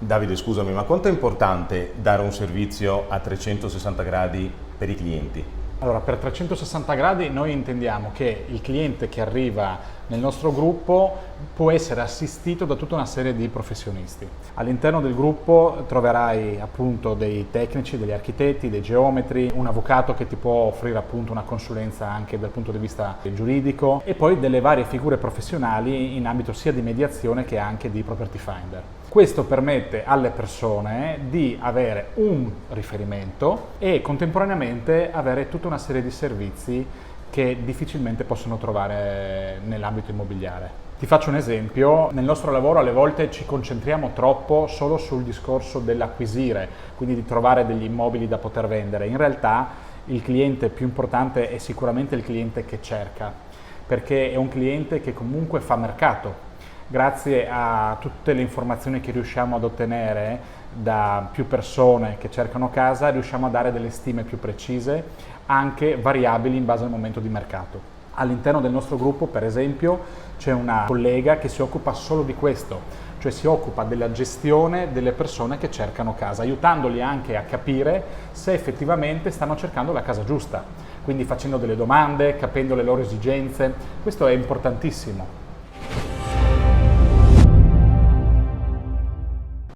Davide, scusami, ma quanto è importante dare un servizio a 360 gradi per i clienti? Allora, per 360 gradi noi intendiamo che il cliente che arriva nel nostro gruppo può essere assistito da tutta una serie di professionisti. All'interno del gruppo troverai appunto dei tecnici, degli architetti, dei geometri, un avvocato che ti può offrire appunto una consulenza anche dal punto di vista giuridico e poi delle varie figure professionali in ambito sia di mediazione che anche di property finder. Questo permette alle persone di avere un riferimento e contemporaneamente avere tutta una serie di servizi che difficilmente possono trovare nell'ambito immobiliare. Ti faccio un esempio, nel nostro lavoro alle volte ci concentriamo troppo solo sul discorso dell'acquisire, quindi di trovare degli immobili da poter vendere. In realtà il cliente più importante è sicuramente il cliente che cerca, perché è un cliente che comunque fa mercato. Grazie a tutte le informazioni che riusciamo ad ottenere da più persone che cercano casa, riusciamo a dare delle stime più precise, anche variabili in base al momento di mercato. All'interno del nostro gruppo, per esempio, c'è una collega che si occupa solo di questo, cioè si occupa della gestione delle persone che cercano casa, aiutandoli anche a capire se effettivamente stanno cercando la casa giusta, quindi facendo delle domande, capendo le loro esigenze. Questo è importantissimo.